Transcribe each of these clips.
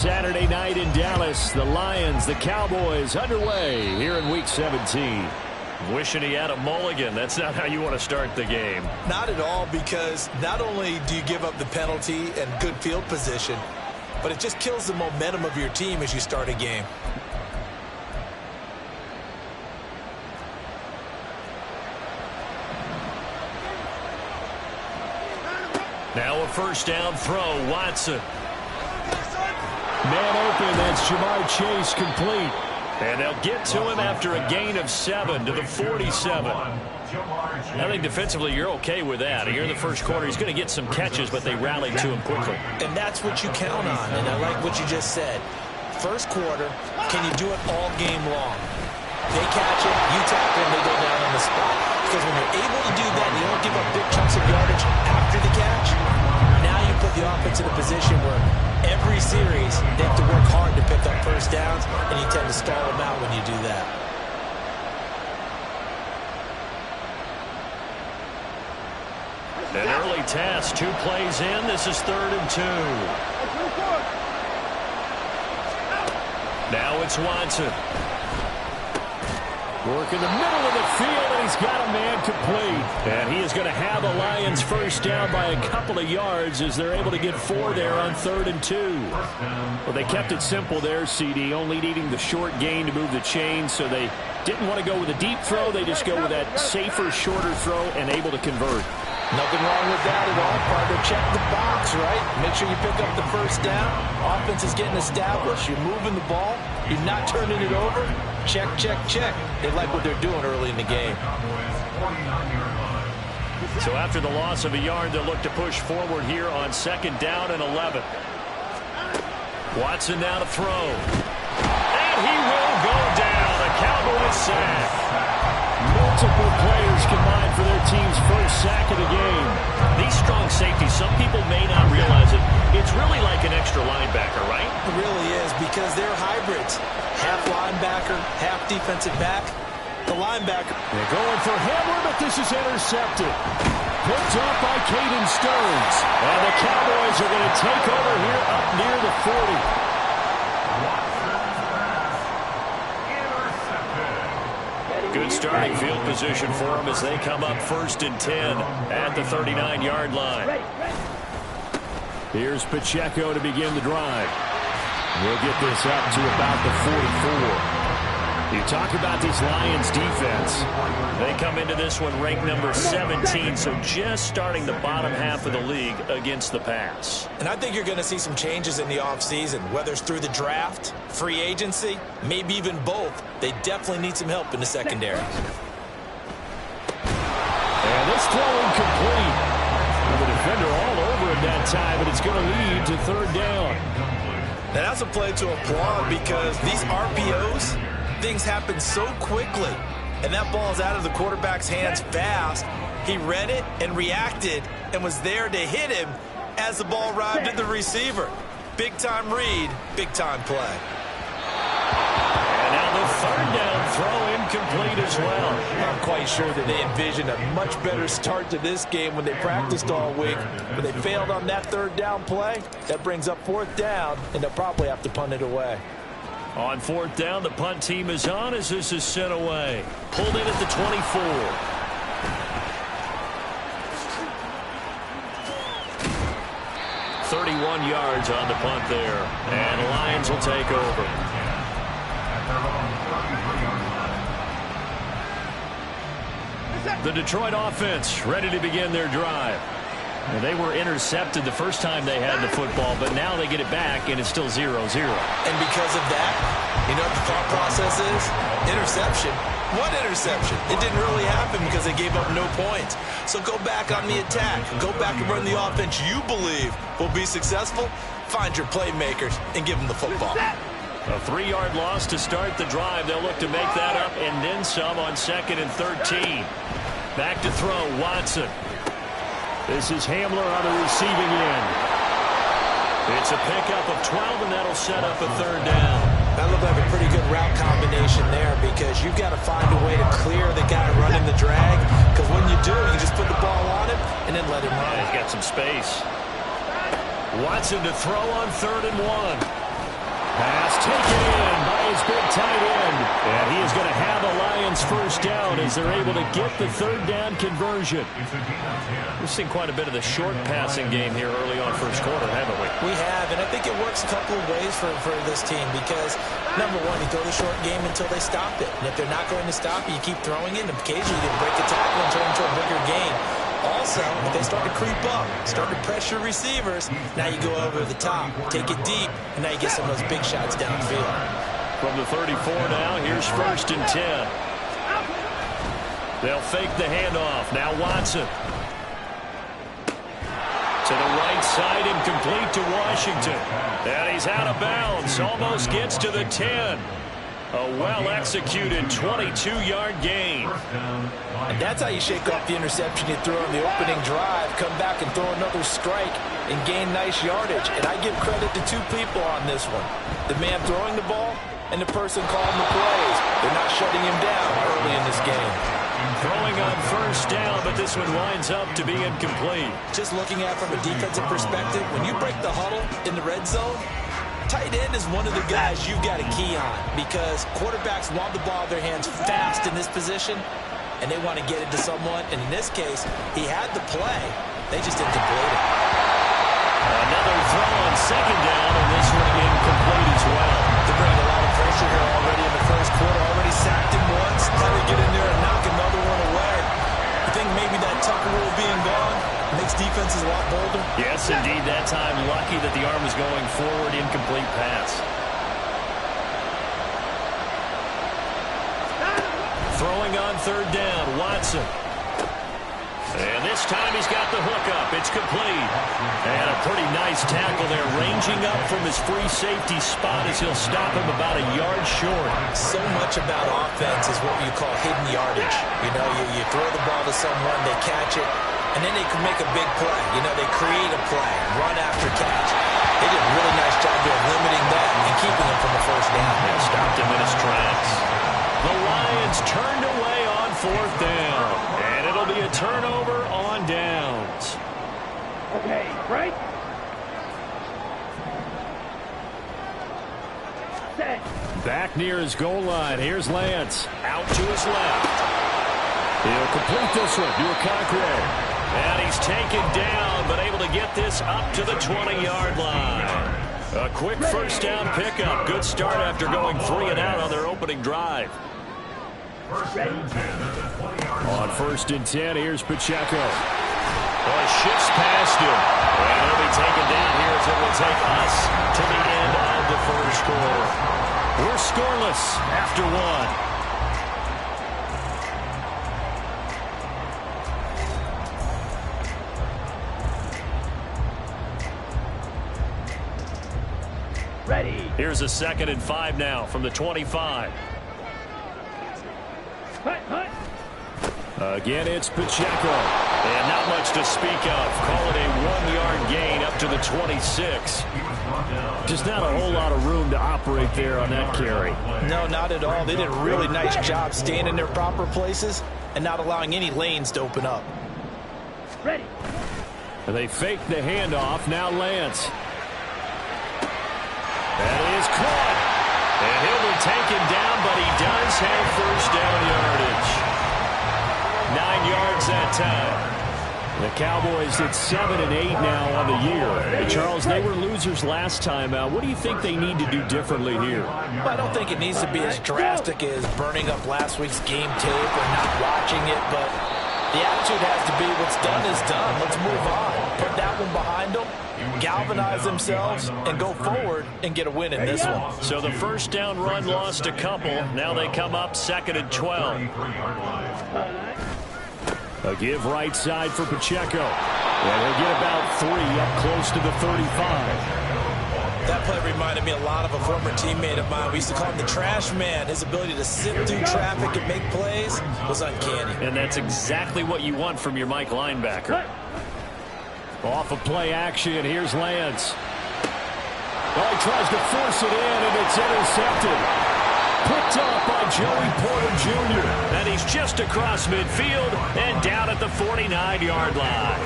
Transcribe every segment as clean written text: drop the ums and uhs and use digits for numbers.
Saturday night in Dallas, the Lions, the Cowboys underway here in Week 17. Wishing he had a mulligan. That's not how you want to start the game. Not at all, because not only do you give up the penalty and good field position, but it just kills the momentum of your team as you start a game. Now a first down throw, Watson. Man open, that's Jamar Chase complete. And they'll get to him after a gain of 7 to the 47. I think defensively you're okay with that. Here in the first quarter, he's going to get some catches, but they rallied to him quickly. And that's what you count on, and I like what you just said. First quarter, can you do it all game long? They catch it, you tackle them, they go down on the spot. Because when you're able to do that, you don't give up big chunks of yardage after the catch. Now you put the offense in a position where every series they have to work hard to pick up first downs, and you tend to stall them out when you do that. An early task, 2 plays in. This is 3rd and 2. Now it's Watson. Work in the middle of the field, and he's got a man complete. And he is going to have the Lions first down by a couple of yards as they're able to get 4 there on 3rd and 2. Well, they kept it simple there, CD, only needing the short gain to move the chain, so they didn't want to go with a deep throw. They just go with that safer, shorter throw and able to convert. Nothing wrong with that at all. Part of check the box, right? Make sure you pick up the first down. Offense is getting established. You're moving the ball. You're not turning it over. Check, check, check. They like what they're doing early in the game. So after the loss of a yard, they'll look to push forward here on 2nd down and 11. Watson now to throw. And he will go down. A Cowboys sack. Multiple players combined for their team's first sack of the game. These strong safeties, some people may not realize it. It's really like an extra linebacker, right? It really is, because they're hybrids. Half linebacker, half defensive back. The linebacker. They're going for Hamler, but this is intercepted. Picked up by Caden Stearns. And the Cowboys are going to take over here up near the 40. Good starting field position for them as they come up 1st and 10 at the 39-yard line. Here's Pacheco to begin the drive. We'll get this up to about the 44. You talk about this Lions defense. They come into this one ranked number 17, so just starting the bottom half of the league against the pass. And I think you're going to see some changes in the offseason, whether it's through the draft, free agency, maybe even both. They definitely need some help in the secondary. And this throw incomplete. The defender all over it that time, but it's going to lead to 3rd down. Now that's a play to applaud, because these RPOs, things happen so quickly, and that ball's out of the quarterback's hands fast. He read it and reacted and was there to hit him as the ball arrived at the receiver. Big-time read, big-time play. And now the 3rd down throw incomplete as well. I'm quite sure that they envisioned a much better start to this game when they practiced all week. But they failed on that 3rd down play. That brings up 4th down, and they'll probably have to punt it away. On 4th down, the punt team is on as this is sent away. Pulled in at the 24. 31 yards on the punt there. And Lions will take over. The Detroit offense ready to begin their drive. And they were intercepted the first time they had the football, but now they get it back, and it's still 0-0. And because of that, you know what the thought process is? Interception. What interception? It didn't really happen because they gave up no points. So go back on the attack. Go back and run the offense you believe will be successful. Find your playmakers and give them the football. A 3-yard loss to start the drive. They'll look to make that up and then some on 2nd and 13. Back to throw, Watson. This is Hamler on the receiving end. It's a pickup of 12, and that'll set up a 3rd down. That looked like a pretty good route combination there, because you've got to find a way to clear the guy running the drag. Because when you do, you just put the ball on him and then let him run. He's got some space. Watson to throw on 3rd and 1. first down as they're able to get the third down conversion. We've seen quite a bit of the short passing game here early on first quarter, haven't we? We have, and I think it works a couple of ways for this team because, number one, you throw the short game until they stop it. And if they're not going to stop it, you keep throwing it, and occasionally you can break a tackle and turn it into a bigger game. Also, if they start to creep up, start to pressure receivers, now you go over the top, take it deep, and now you get some of those big shots downfield. From the 34 now, here's 1st and 10. They'll fake the handoff. Now Watson. To the right side, incomplete to Washington. And he's out of bounds. Almost gets to the 10. A well-executed 22-yard gain. And that's how you shake off the interception you threw on the opening drive, come back and throw another strike and gain nice yardage. And I give credit to two people on this one. The man throwing the ball and the person calling the plays. They're not shutting him down early in this game. Throwing on first down, but this one winds up to be incomplete. Just looking at it from a defensive perspective, when you break the huddle in the red zone, tight end is one of the guys you've got to key on because quarterbacks want the ball in their hands fast in this position, and they want to get it to someone. And in this case, he had the play. They just didn't complete it. Another throw on second down, and this one incomplete as well. They're bringing a lot of pressure here already in the first quarter. Already sacked him once. Had to get in there and knock another one away. I think maybe that Tucker rule being gone makes defenses a lot bolder. Yes, indeed. That time, lucky that the arm was going forward. Incomplete pass. Throwing on third down, Watson. And this time he's got the hook up. It's complete. And a pretty nice tackle there, ranging up from his free safety spot as he'll stop him about a yard short. So much about offense is what you call hidden yardage. You know, you throw the ball to someone, they catch it, and then they can make a big play. You know, they create a play, run after catch. They did a really nice job there limiting that and keeping him from the first down. And stopped him in his tracks. The Lions turned away on fourth down. And it'll be a turnover on downs. Okay, right? Set. Back near his goal line. Here's Lance. Out to his left. He'll complete this one. Do a Cockrell. And he's taken down, but able to get this up to the 20-yard line. A quick first down pickup. Good start after going 3 and out on their opening drive. On 1st and 10, here's Pacheco. Well, shifts past him. And he'll be taken down here as it will take us to the end of the first quarter. We're scoreless after one. Ready. Here's a 2nd and 5 now from the 25. Again, it's Pacheco. And not much to speak of. Call it a 1-yard gain up to the 26. Just not a whole lot of room to operate there on that carry. No, not at all. They did a really nice job staying in their proper places and not allowing any lanes to open up. Ready. And they fake the handoff. Now Lance. That is caught. And he'll be taken down, but he does have first down yardage. 9 yards that time. The Cowboys at 7 and 8 now on the year. And Charles, they were losers last time out. What do you think they need to do differently here? Well, I don't think it needs to be as drastic as burning up last week's game tape or not watching it, but the attitude has to be what's done is done. Let's move on. Put that one behind them, galvanize themselves, and go forward and get a win in this one. So the first down run lost a couple. Now they come up 2nd and 12. A give right side for Pacheco. And he'll get about 3 up close to the 35. That play reminded me a lot of a former teammate of mine. We used to call him the trash man. His ability to sit through traffic and make plays was uncanny. And that's exactly what you want from your Mike linebacker. Off of play action, here's Lance. Well, he tries to force it in, and it's intercepted. Picked up by Joey Porter Jr. And he's just across midfield and down at the 49-yard line.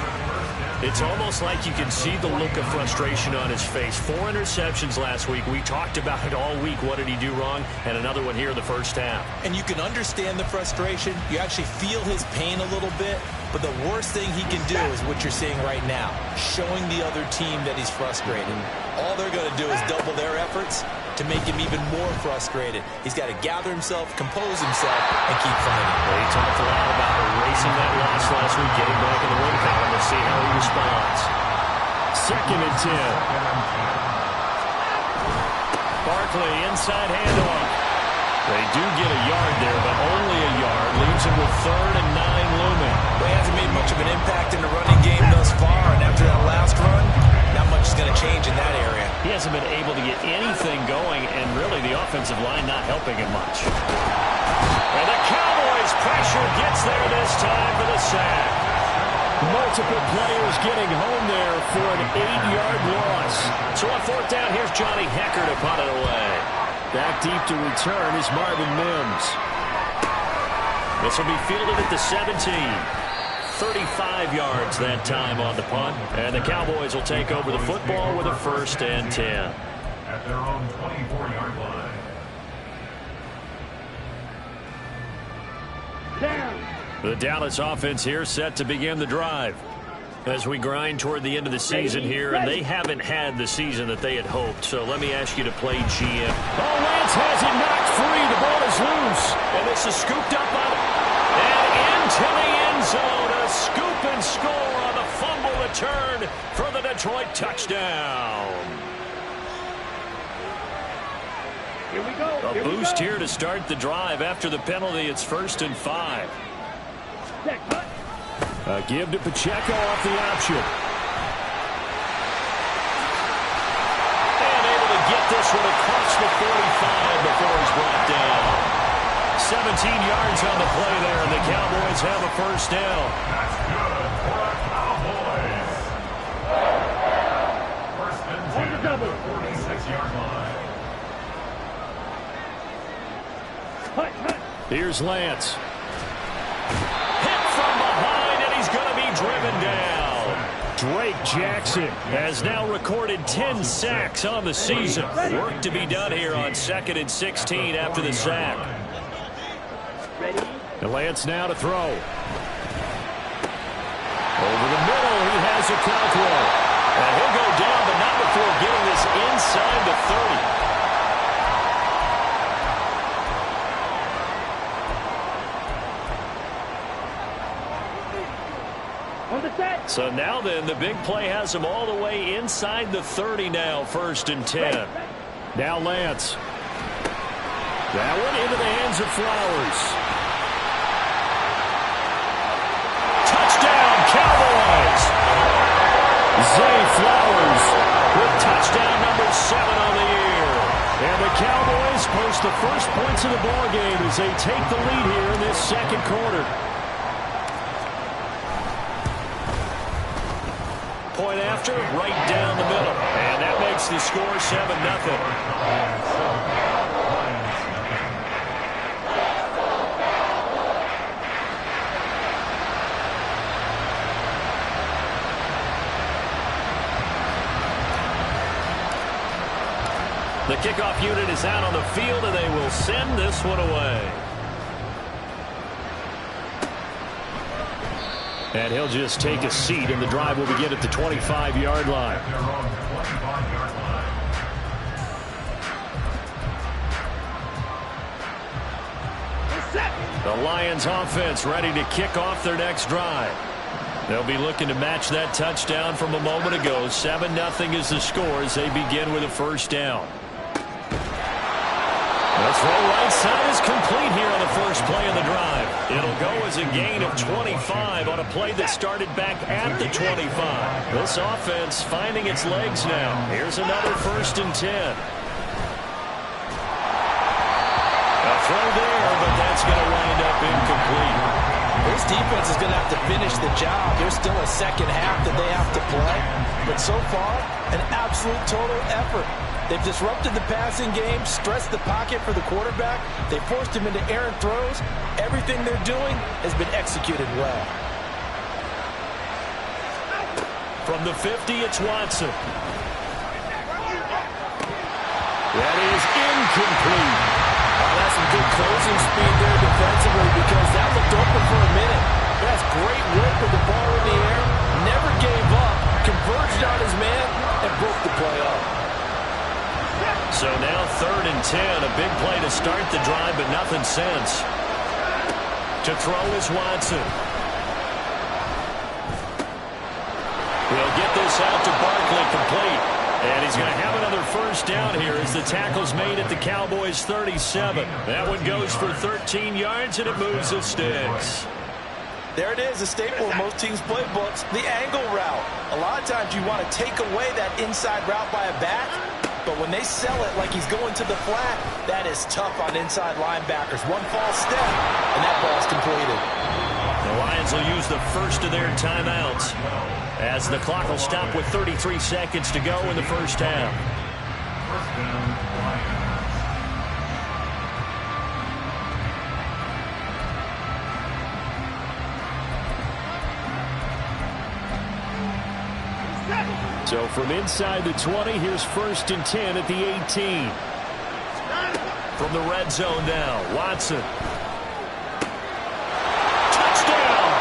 It's almost like you can see the look of frustration on his face. 4 interceptions last week. We talked about it all week. What did he do wrong? And another one here in the first half. And you can understand the frustration. You actually feel his pain a little bit. But the worst thing he can do is what you're seeing right now, showing the other team that he's frustrated. All they're going to do is double their efforts to make him even more frustrated. He's got to gather himself, compose himself, and keep fighting. Well, he talked a lot about erasing that loss last week, getting back in the win column. We'll see how he responds. 2nd and 10. Barkley, inside handoff. They do get a yard there, but only a yard. Leaves him with 3rd and 9 looming. Well, he hasn't made much of an impact in the running game thus far, and after that last run, not much is going to change in that area. He hasn't been able to get anything going, and really the offensive line not helping him much. And the Cowboys' pressure gets there this time for the sack. Multiple players getting home there for an 8-yard loss. So on 4th down, here's Johnny Hecker to punt it away. Back deep to return is Marvin Mims. This will be fielded at the 17. 35 yards that time on the punt. And the Cowboys will take over the football with a 1st and 10. At their own 24-yard line. Down. The Dallas offense here set to begin the drive as we grind toward the end of the season here, and they haven't had the season that they had hoped. So let me ask you to play GM. Oh, Lance has it knocked free. The ball is loose, and this is scooped up on it. And into the end zone, a scoop and score on the fumble return for the Detroit touchdown. Here we go. A boost here to start the drive. After the penalty, it's 1st and 5. Set, cut. A give to Pacheco off the option. And able to get this one across the 45 before he's brought down. 17 yards on the play there, and the Cowboys have a 1st down. That's good for the Cowboys. 1st and 10 at the 46-yard line. Cut, cut. Here's Lance. Hit from behind, and he's going to be driven down. Drake Jackson has now recorded 10 sacks on the season. Work to be done here on 2nd and 16 after the sack. Ready. And Lance now to throw. Over the middle, he has a control. And he'll go down, but not before getting this inside the 30. So now then, the big play has him all the way inside the 30 now, 1st and 10. Now Lance. That one into the hands of Flowers. Touchdown, Cowboys! Zay Flowers with touchdown number 7 on the year. And the Cowboys post the first points of the ballgame as they take the lead here in this 2nd quarter. Point after, right down the middle. And that makes the score 7-0. The kickoff unit is out on the field, and they will send this one away. And he'll just take a seat, and the drive will begin at the 25-yard line. The Lions offense ready to kick off their next drive. They'll be looking to match that touchdown from a moment ago. 7-0 is the score as they begin with a 1st down. The throw right side is complete here on the first play of the drive. It'll go as a gain of 25 on a play that started back at the 25. This offense finding its legs now. Here's another 1st and 10. A throw there, but that's going to wind up incomplete. This defense is going to have to finish the job. There's still a 2nd half that they have to play. But so far, an absolute total effort. They've disrupted the passing game, stressed the pocket for the quarterback. They forced him into errant throws. Everything they're doing has been executed well. From the 50, it's Watson. That is incomplete. That's some good closing speed there defensively because that looked open for a minute. That's great work with the ball in the air. Never gave up. Converged on his man and broke the play up. So now 3rd and 10. A big play to start the drive, but nothing since. To throw is Watson. He'll get this out to Barkley, complete. And he's going to have another first down here as the tackle's made at the Cowboys' 37. That one goes for 13 yards, and it moves the sticks. There it is, a staple of most teams' playbooks, the angle route. A lot of times you want to take away that inside route by a back, but when they sell it like he's going to the flat, that is tough on inside linebackers. One false step, and that ball's completed. The Lions will use the first of their timeouts as the clock will stop with 33 seconds to go in the first half. So from inside the 20, here's 1st and 10 at the 18. From the red zone now, Watson. Touchdown!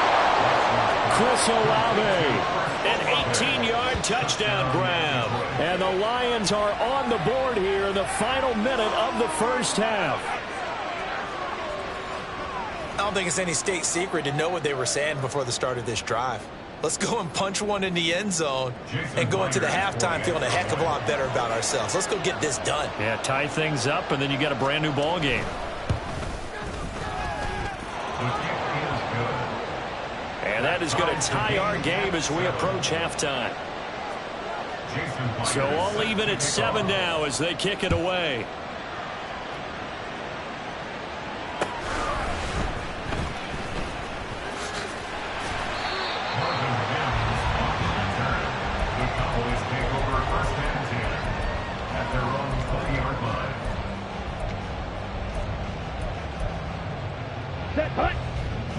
Chris Olave. An 18-yard touchdown grab. And the Lions are on the board here in the final minute of the first half. I don't think it's any state secret to know what they were saying before the start of this drive. Let's go and punch one in the end zone and go into the halftime feeling a heck of a lot better about ourselves. Let's go get this done. Yeah, tie things up, and then you get a brand new ball game. And that is going to tie our game as we approach halftime. So all even at 7 now as they kick it away.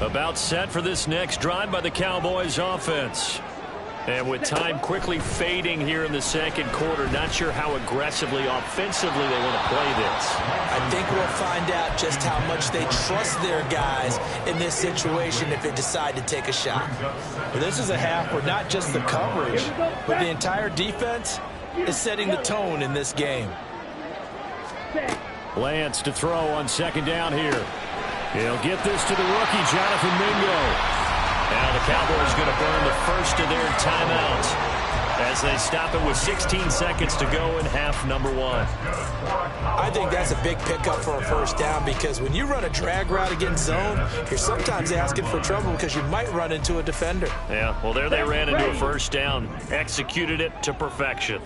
About set for this next drive by the Cowboys offense. And with time quickly fading here in the second quarter, not sure how aggressively, offensively they want to play this. I think we'll find out just how much they trust their guys in this situation if they decide to take a shot. Well, this is a half where not just the coverage, but the entire defense is setting the tone in this game. Lance to throw on 2nd down here. He'll get this to the rookie, Jonathan Mingo. Now the Cowboys going to burn the first of their timeouts as they stop it with 16 seconds to go in half number 1. I think that's a big pickup for a first down because when you run a drag route against zone, you're sometimes asking for trouble because you might run into a defender. Yeah, well, there they ran into a first down, executed it to perfection.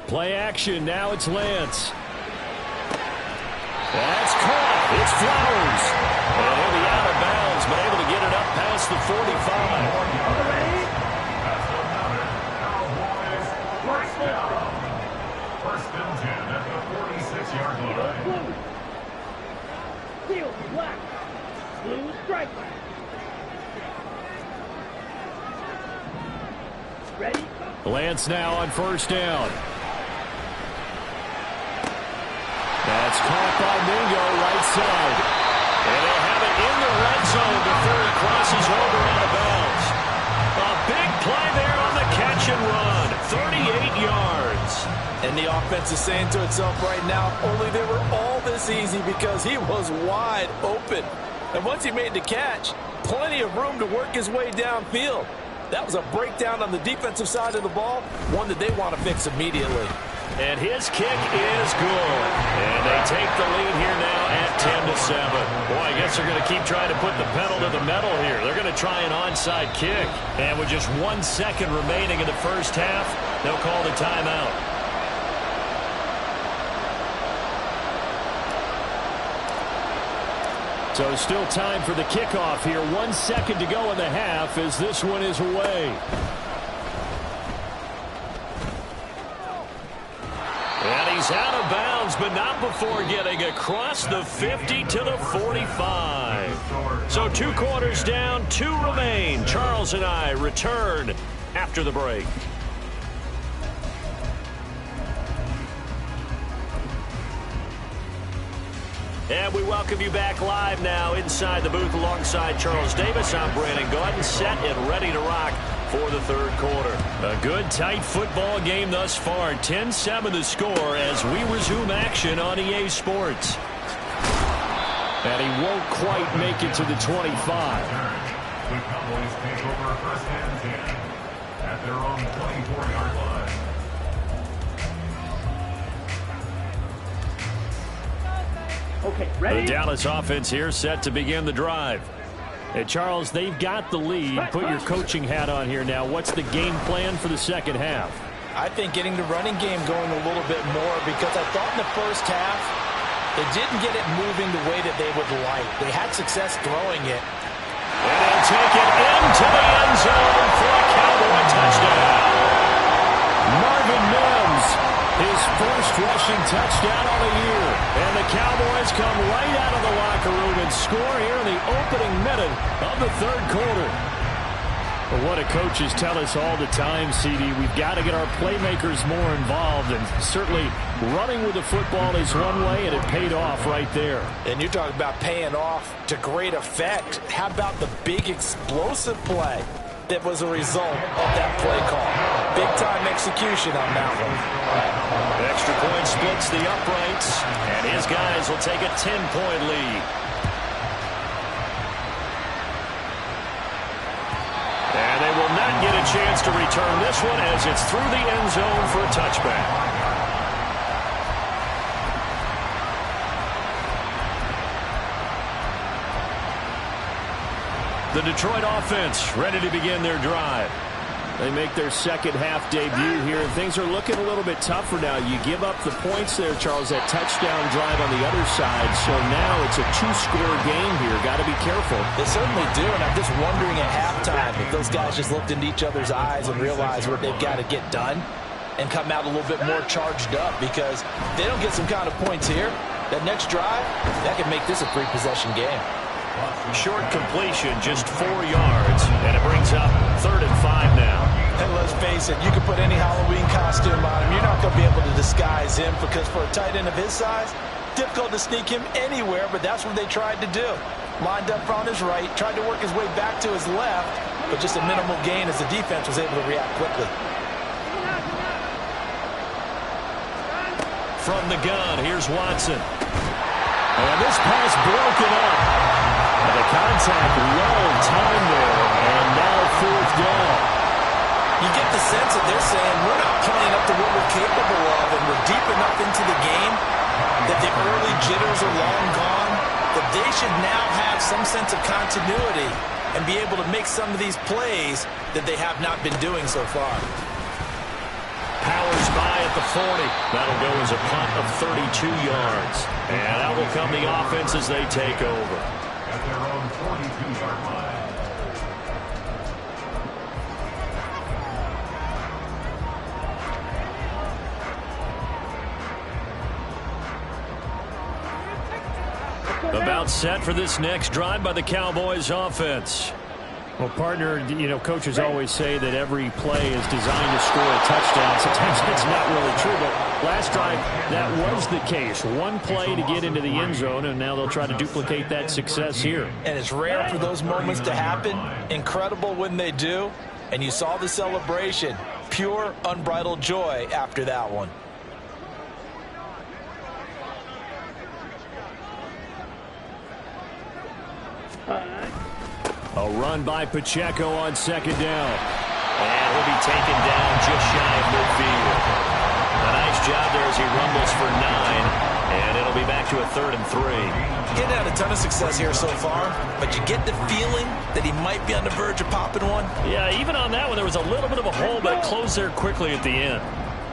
Play action, now it's Lance. That's caught. It's Flowers. And he'll be out of bounds, but able to get it up past the 45. First and 10 at the 46-yard line. Field black. Blue stripe. Ready? Lance now on 1st down. That's caught by Mingo, right side. And they'll have it in the red zone before he crosses over out of bounds. A big play there on the catch and run. 38 yards. And the offense is saying to itself right now, only they were all this easy because he was wide open. And once he made the catch, plenty of room to work his way downfield. That was a breakdown on the defensive side of the ball, one that they want to fix immediately. And his kick is good. And they take the lead here now at 10-7. Boy, I guess they're going to keep trying to put the pedal to the metal here. They're going to try an onside kick. And with just 1 second remaining in the first half, they'll call the timeout. So still time for the kickoff here. 1 second to go in the half as this one is away. And he's out of bounds, but not before getting across the 50 to the 45. So 2 quarters down, 2 remain. Charles and I return after the break. And we welcome you back live now inside the booth alongside Charles Davis. I'm Brandon Gaudin, set and ready to rock for the third quarter. A good, tight football game thus far. 10-7 the score as we resume action on EA Sports. And he won't quite make it to the 25. The Cowboys take over first and 10 at their own 24-yard line. Okay, ready? The Dallas offense here set to begin the drive. Hey, Charles, they've got the lead. Put your coaching hat on here now. What's the game plan for the second half? I think getting the running game going a little bit more, because I thought in the first half they didn't get it moving the way that they would like. They had success throwing it. And they'll take it into the end zone for a Cowboy touchdown. Marvin Mims, his first rushing touchdown of the year. And the Cowboys come right out of the locker room and score here in the opening minute of the third quarter. But what do coaches tell us all the time, CD? We've got to get our playmakers more involved, and certainly running with the football is one way, and it paid off right there. And you talk about paying off to great effect. How about the big explosive play that was a result of that play call? Big-time execution on that one. Extra point splits the uprights, and his guys will take a 10-point lead. And they will not get a chance to return this one as it's through the end zone for a touchback. The Detroit offense ready to begin their drive. They make their second half debut here, and things are looking a little bit tougher now. You give up the points there, Charles, that touchdown drive on the other side. So now it's a 2-score game here. Got to be careful. They certainly do, and I'm just wondering at halftime if those guys just looked into each other's eyes and realized what they've got to get done and come out a little bit more charged up, because if they don't get some kind of points here, that next drive, that could make this a 3-possession game. Short completion, just 4 yards, and it brings up 3rd and 5 now. And let's face it, you can put any Halloween costume on him. You're not going to be able to disguise him, because for a tight end of his size, difficult to sneak him anywhere, but that's what they tried to do. Lined up on his right, tried to work his way back to his left, but just a minimal gain as the defense was able to react quickly. From the gun, here's Watson. And this pass broken up. And the contact well timed there, and now 4th down. You get the sense that they're saying we're not playing up to what we're capable of, and we're deep enough into the game that the early jitters are long gone, that they should now have some sense of continuity and be able to make some of these plays that they have not been doing so far. Powers by at the 40. That'll go as a punt of 32 yards. And out will come the offense as they take over. At their own 42-yard line. About set for this next drive by the Cowboys offense. Well, partner, you know, coaches always say that every play is designed to score a touchdown. Sometimes that's not really true, but last drive, that was the case. One play to get into the end zone, and now they'll try to duplicate that success here. And it's rare for those moments to happen. Incredible when they do. And you saw the celebration. Pure, unbridled joy after that one. A run by Pacheco on 2nd down. And he'll be taken down just shy of midfield. A nice job there as he rumbles for 9. And it'll be back to a 3rd and 3. Getting had a ton of success here so far, but you get the feeling that he might be on the verge of popping one. Yeah, even on that one, there was a little bit of a hole, but it closed there quickly at the end.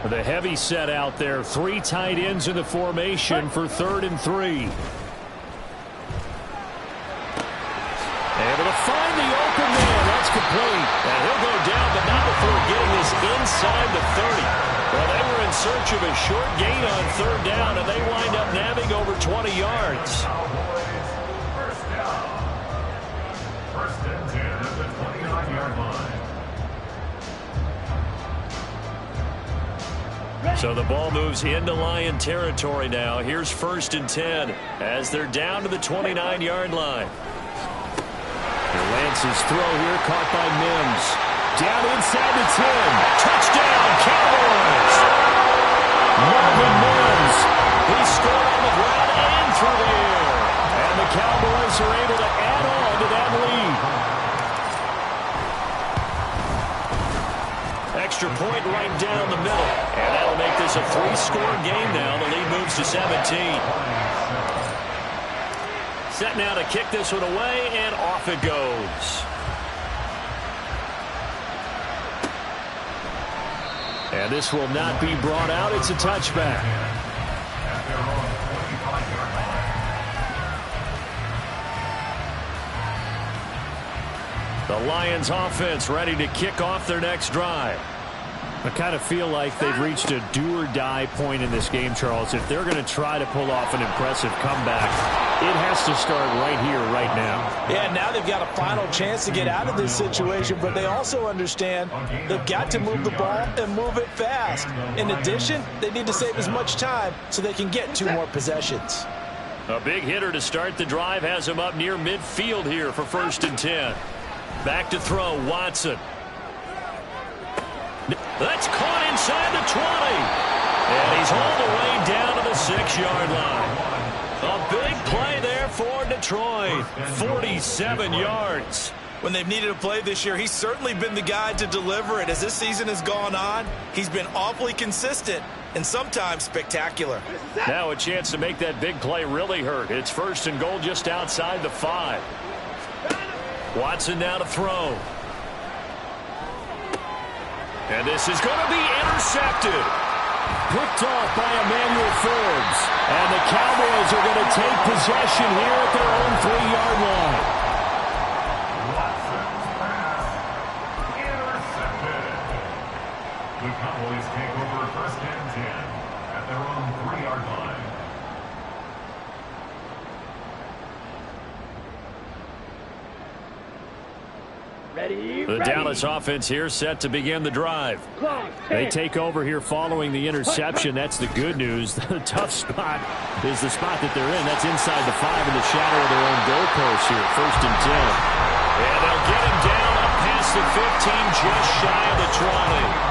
With a heavy set out there, 3 tight ends in the formation for 3rd and 3. Able to find the open man. That's complete. And he'll go down, but not before getting this inside the 30. Well, they were in in search of a short gain on third down, and they wind up nabbing over 20 yards. First down. First and 10 at the 29-yard line. So the ball moves into Lion territory now. Here's first and 10 as they're down to the 29-yard line. Lance's throw here caught by Mims. Down inside the 10. Touchdown, Cowboys! Marvin Mims. He scored on the ground and through the air. And the Cowboys are able to add on to that lead. Extra point right down the middle. And that'll make this a 3-score game now. The lead moves to 17. Set now to kick this one away, and off it goes. And this will not be brought out. It's a touchback. The Lions offense ready to kick off their next drive. I kind of feel like they've reached a do-or-die point in this game, Charles. If they're going to try to pull off an impressive comeback, it has to start right here, right now. Yeah, now they've got a final chance to get out of this situation, but they also understand they've got to move the ball and move it fast. In addition, they need to save as much time so they can get 2 more possessions. A big hitter to start the drive has him up near midfield here for first and 10. Back to throw, Watson. That's caught inside the 20. And he's all the way down to the 6-yard line. A big play there for Detroit. 47 yards. When they've needed a play this year, he's certainly been the guy to deliver it. As this season has gone on, he's been awfully consistent and sometimes spectacular. Now a chance to make that big play really hurt. It's first and goal just outside the 5. Watson now to throw. And this is going to be intercepted. Picked off by Emmanuel Forbes. And the Cowboys are going to take possession here at their own 3-yard line. Watson's pass intercepted. The Cowboys take over first and 10 at their own 3-yard line. The Dallas offense here set to begin the drive. They take over here following the interception. That's the good news. The tough spot is the spot that they're in. That's inside the 5 in the shadow of their own goalpost here. First and 10. And they'll get him down up past the 15, just shy of the 20.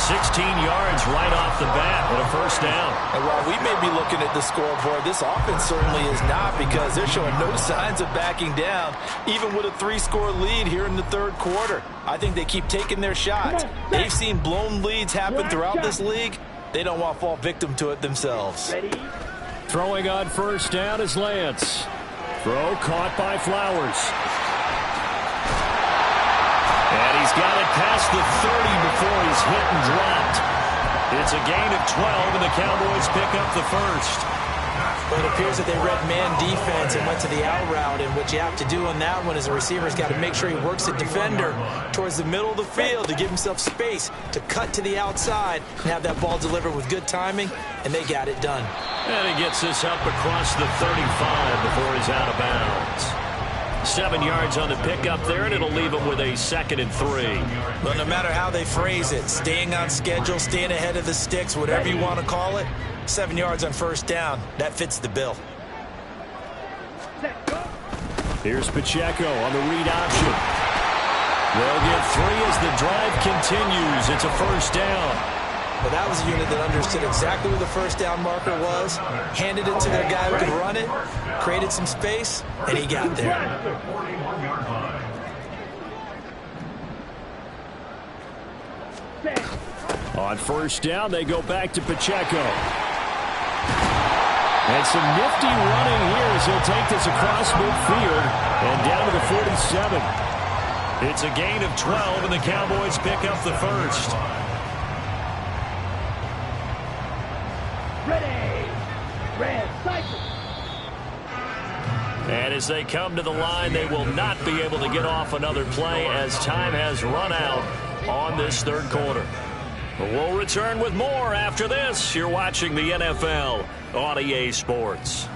16 yards right off the bat with a first down. And while we may be looking at the scoreboard, this offense certainly is not, because they're showing no signs of backing down, even with a 3-score lead here in the third quarter. I think they keep taking their shots. They've seen blown leads happen throughout this league. They don't want to fall victim to it themselves. Throwing on first down is Lance. Throw caught by Flowers. And he's got it past the 30 before he's hit and dropped. It's a gain of 12, and the Cowboys pick up the first. But it appears that they read man defense and went to the out route, and what you have to do on that one is a receiver's got to make sure he works the defender towards the middle of the field to give himself space to cut to the outside and have that ball delivered with good timing, and they got it done. And he gets this up across the 35 before he's out of bounds. 7 yards on the pickup there, and it'll leave him with a 2nd and 3. But no matter how they phrase it, staying on schedule, staying ahead of the sticks, whatever you want to call it, 7 yards on first down, that fits the bill. Here's Pacheco on the read option. They'll get 3 as the drive continues. It's a first down. Well, that was a unit that understood exactly where the first down marker was, handed it to their guy who could run it, created some space, and he got there. On first down, they go back to Pacheco. And some nifty running here as he'll take this across midfield and down to the 47. It's a gain of 12, and the Cowboys pick up the first. And as they come to the line, they will not be able to get off another play as time has run out on this third quarter. We'll return with more after this. You're watching the NFL on EA Sports.